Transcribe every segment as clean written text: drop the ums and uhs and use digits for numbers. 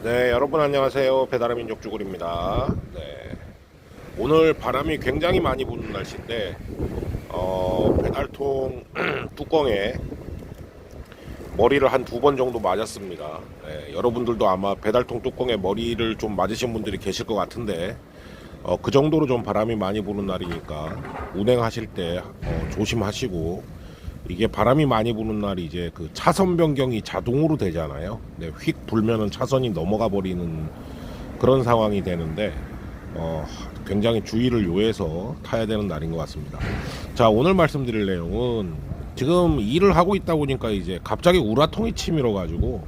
네, 여러분 안녕하세요. 배달의 민족 주굴입니다. 네, 오늘 바람이 굉장히 많이 부는 날씨인데 배달통 뚜껑에 머리를 한 두 번 정도 맞았습니다. 네, 여러분들도 아마 배달통 뚜껑에 머리를 좀 맞으신 분들이 계실 것 같은데 그 정도로 좀 바람이 많이 부는 날이니까 운행하실 때 조심하시고, 이게 바람이 많이 부는 날이 이제 그 차선 변경이 자동으로 되잖아요. 네, 휙 불면은 차선이 넘어가 버리는 그런 상황이 되는데 굉장히 주의를 요해서 타야 되는 날인 것 같습니다. 자, 오늘 말씀드릴 내용은 지금 일을 하고 있다 보니까 이제 갑자기 우라통이 치밀어 가지고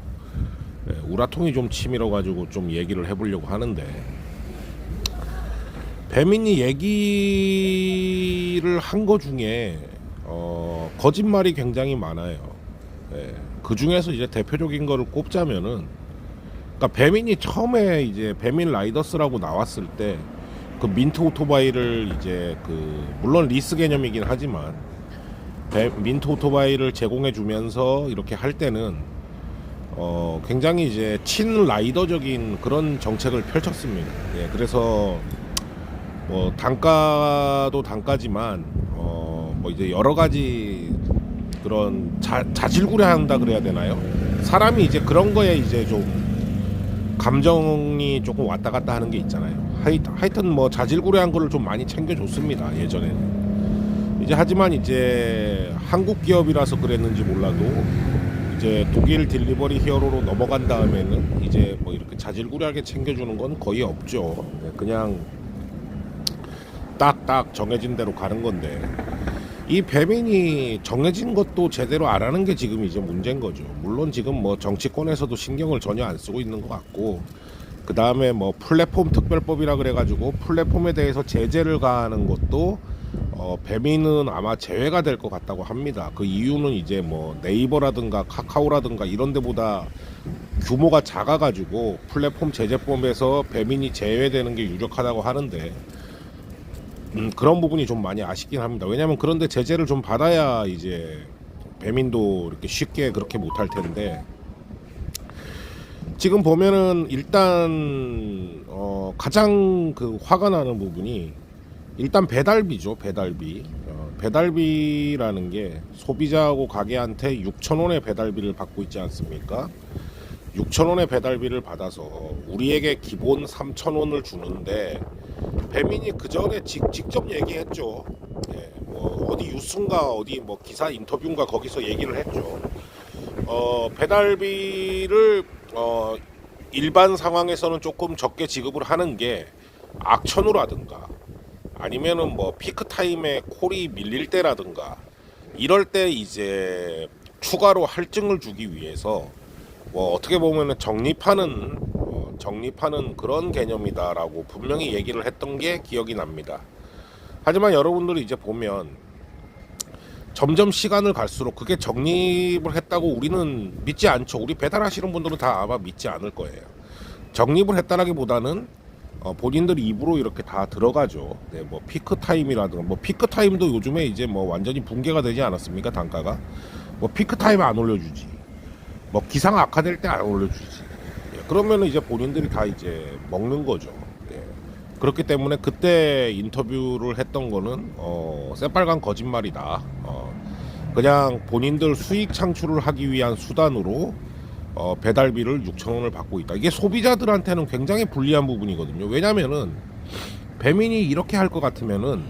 우라통이 좀 치밀어 가지고 좀 얘기를 해보려고 하는데, 배민이 얘기를 한 거 중에 거짓말이 굉장히 많아요. 그 중에서 이제 대표적인 거를 꼽자면은, 그러니까 배민이 처음에 이제 배민 라이더스라고 나왔을 때 그 민트 오토바이를 이제 물론 리스 개념이긴 하지만 민트 오토바이를 제공해 주면서 이렇게 할 때는 굉장히 이제 친라이더적인 그런 정책을 펼쳤습니다. 그래서 뭐 단가도 단가지만 뭐 이제 여러 가지 그런 자질구레한다 그래야 되나요? 사람이 이제 그런 거에 이제 좀 감정이 조금 왔다 갔다 하는 게 있잖아요. 하여튼 뭐 자질구레한 거를 좀 많이 챙겨줬습니다, 예전에는. 이제 하지만 이제 한국 기업이라서 그랬는지 몰라도 이제 독일 딜리버리 히어로로 넘어간 다음에는 이제 뭐 이렇게 자질구레하게 챙겨주는 건 거의 없죠. 그냥 딱딱 정해진 대로 가는 건데, 이 배민이 정해진 것도 제대로 안 하는 게 지금 이제 문제인 거죠. 물론 지금 뭐 정치권에서도 신경을 전혀 안 쓰고 있는 것 같고, 그 다음에 뭐 플랫폼 특별법이라 그래가지고 플랫폼에 대해서 제재를 가하는 것도 배민은 아마 제외가 될 것 같다고 합니다. 그 이유는 이제 뭐 네이버라든가 카카오라든가 이런 데보다 규모가 작아가지고 플랫폼 제재법에서 배민이 제외되는 게 유력하다고 하는데, 그런 부분이 좀 많이 아쉽긴 합니다. 왜냐하면 그런데 제재를 좀 받아야 이제 배민도 이렇게 쉽게 그렇게 못할 텐데, 지금 보면은 일단 가장 화가 나는 부분이 일단 배달비죠. 배달비라는 게 소비자하고 가게한테 6,000원의 배달비를 받고 있지 않습니까? 6,000원의 배달비를 받아서 우리에게 기본 3,000원을 주는데, 배민이 그 전에 직접 얘기했죠. 뭐 어디 뉴스인가 어디 뭐 기사 인터뷰인가 거기서 얘기를 했죠. 배달비를 일반 상황에서는 조금 적게 지급을 하는 게 악천후라든가 아니면은 뭐 피크 타임에 콜이 밀릴 때라든가 이럴 때 이제 추가로 할증을 주기 위해서 뭐 어떻게 보면은 적립하는 그런 개념이다라고 분명히 얘기를 했던 게 기억이 납니다. 하지만 여러분들이 이제 보면 점점 시간을 갈수록 그게 적립을 했다고 우리는 믿지 않죠. 우리 배달하시는 분들은 다 아마 믿지 않을 거예요. 적립을 했다라기보다는 본인들 입으로 이렇게 다 들어가죠. 뭐 피크 타임이라든가, 뭐 피크 타임도 요즘에 이제 뭐 완전히 붕괴가 되지 않았습니까? 단가가 뭐 피크 타임 안 올려주지, 뭐 기상 악화될 때 안 올려주지. 그러면 이제 본인들이 다 이제 먹는 거죠. 그렇기 때문에 그때 인터뷰를 했던 거는 새빨간 거짓말이다. 그냥 본인들 수익 창출을 하기 위한 수단으로 배달비를 6,000원을 받고 있다. 이게 소비자들한테는 굉장히 불리한 부분이거든요. 왜냐면은 배민이 이렇게 할 것 같으면은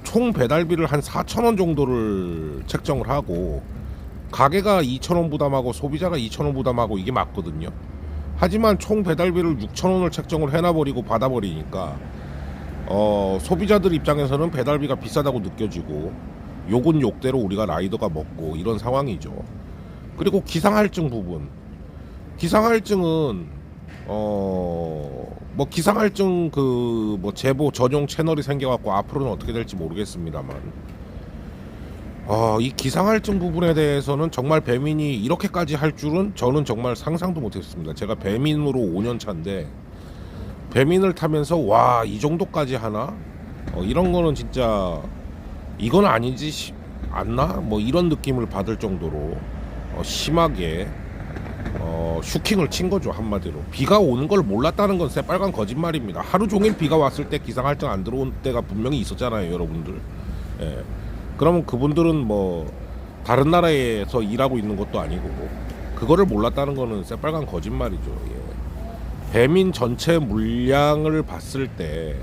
총 배달비를 한 4,000원 정도를 책정을 하고 가게가 2,000원 부담하고 소비자가 2,000원 부담하고 이게 맞거든요. 하지만 총 배달비를 6,000원을 책정을 해놔버리고 받아버리니까 소비자들 입장에서는 배달비가 비싸다고 느껴지고 욕은 욕대로 우리가 라이더가 먹고 이런 상황이죠. 그리고 기상할증 부분, 기상할증은 뭐 기상할증 뭐 제보 전용 채널이 생겨갖고 앞으로는 어떻게 될지 모르겠습니다만, 이 기상할증 부분에 대해서는 정말 배민이 이렇게까지 할 줄은 저는 정말 상상도 못했습니다. 제가 배민으로 5년 차인데 배민을 타면서 와, 이 정도까지 하나? 이런 거는 진짜 이건 아니지 않나? 뭐 이런 느낌을 받을 정도로 심하게 슈킹을 친 거죠. 한마디로 비가 오는 걸 몰랐다는 건 새빨간 거짓말입니다. 하루 종일 비가 왔을 때 기상할증 안 들어온 때가 분명히 있었잖아요, 여러분들. 예. 그러면 그분들은 뭐 다른 나라에서 일하고 있는 것도 아니고 그거를 몰랐다는 거는 새빨간 거짓말이죠. 예. 배민 전체 물량을 봤을 때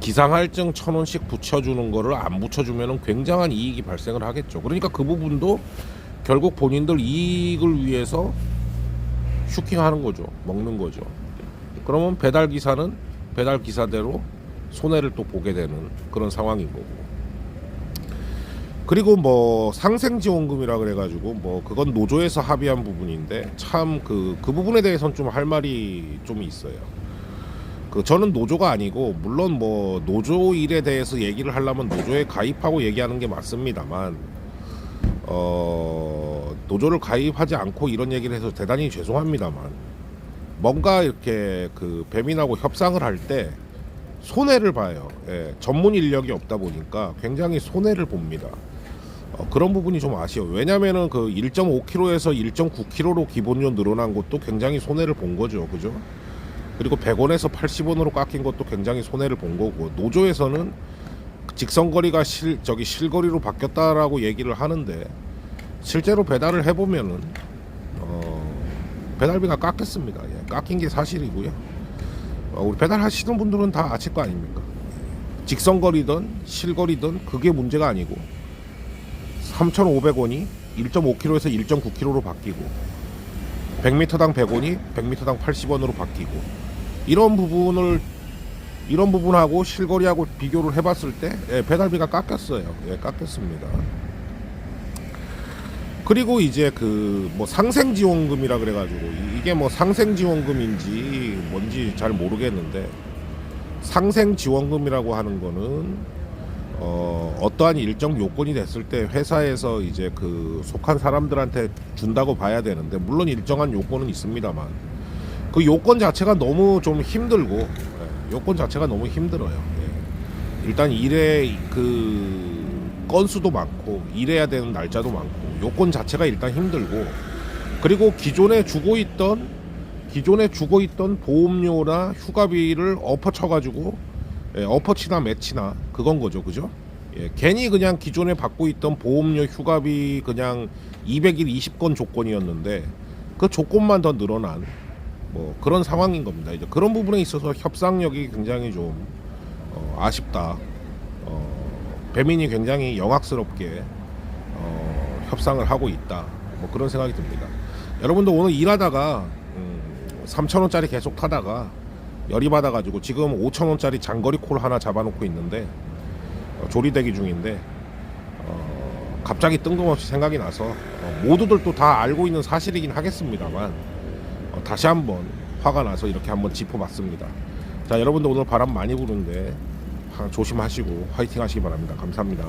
기상할증 1,000원씩 붙여주는 거를 안 붙여주면 굉장한 이익이 발생을 하겠죠. 그러니까 그 부분도 결국 본인들 이익을 위해서 슈킹하는 거죠. 먹는 거죠. 그러면 배달 기사는 배달 기사대로 손해를 또 보게 되는 그런 상황인 거고. 그리고 뭐 상생지원금이라 그래가지고 뭐 그건 노조에서 합의한 부분인데 참 그 부분에 대해서는 좀 할 말이 좀 있어요. 저는 노조가 아니고 물론 뭐 노조 일에 대해서 얘기를 하려면 노조에 가입하고 얘기하는 게 맞습니다만 노조를 가입하지 않고 이런 얘기를 해서 대단히 죄송합니다만 뭔가 이렇게 그 배민하고 협상을 할 때 손해를 봐요. 예, 전문 인력이 없다 보니까 굉장히 손해를 봅니다. 그런 부분이 좀 아쉬워요. 왜냐면은 그 1.5kg에서 1.9kg로 기본료 늘어난 것도 굉장히 손해를 본 거죠. 그죠? 그리고 100원에서 80원으로 깎인 것도 굉장히 손해를 본 거고, 노조에서는 직선거리가 실거리로 바뀌었다라고 얘기를 하는데 실제로 배달을 해보면은 배달비가 깎였습니다. 예, 깎인 게 사실이고요. 우리 배달하시는 분들은 다 아실 거 아닙니까? 직선거리든 실거리든 그게 문제가 아니고 3,500원이 1.5kg에서 1.9kg로 바뀌고 100m당 100원이 100m당 80원으로 바뀌고 이런 부분하고 실거리하고 비교를 해봤을 때 배달비가 깎였어요. 예, 깎였습니다. 그리고 이제 그 뭐 상생지원금이라 그래가지고 이게 뭐 상생지원금인지 뭔지 잘 모르겠는데 상생지원금이라고 하는 거는 어떠한 일정 요건이 됐을 때 회사에서 이제 그 속한 사람들한테 준다고 봐야 되는데 물론 일정한 요건은 있습니다만 그 요건 자체가 너무 좀 힘들고 요건 자체가 너무 힘들어요. 예. 일단 일의 그 건수도 많고 일해야 되는 날짜도 많고 요건 자체가 일단 힘들고 그리고 기존에 주고 있던 보험료나 휴가비를 엎어쳐가지고 엎어치나 매치나 그건 거죠. 그죠? 예, 괜히 그냥 기존에 받고 있던 보험료 휴가비 그냥 200일 20건 조건이었는데 그 조건만 더 늘어난 뭐 그런 상황인 겁니다. 이제 그런 부분에 있어서 협상력이 굉장히 좀 아쉽다. 배민이 굉장히 영악스럽게 협상을 하고 있다. 뭐 그런 생각이 듭니다. 여러분도 오늘 일하다가 3,000원짜리 계속 타다가 열이 받아가지고 지금 5,000원짜리 장거리 콜 하나 잡아놓고 있는데 조리대기 중인데 갑자기 뜬금없이 생각이 나서 모두들 또 다 알고 있는 사실이긴 하겠습니다만 다시 한번 화가 나서 이렇게 한번 짚어봤습니다. 자, 여러분들 오늘 바람 많이 부는데 조심하시고 화이팅 하시기 바랍니다. 감사합니다.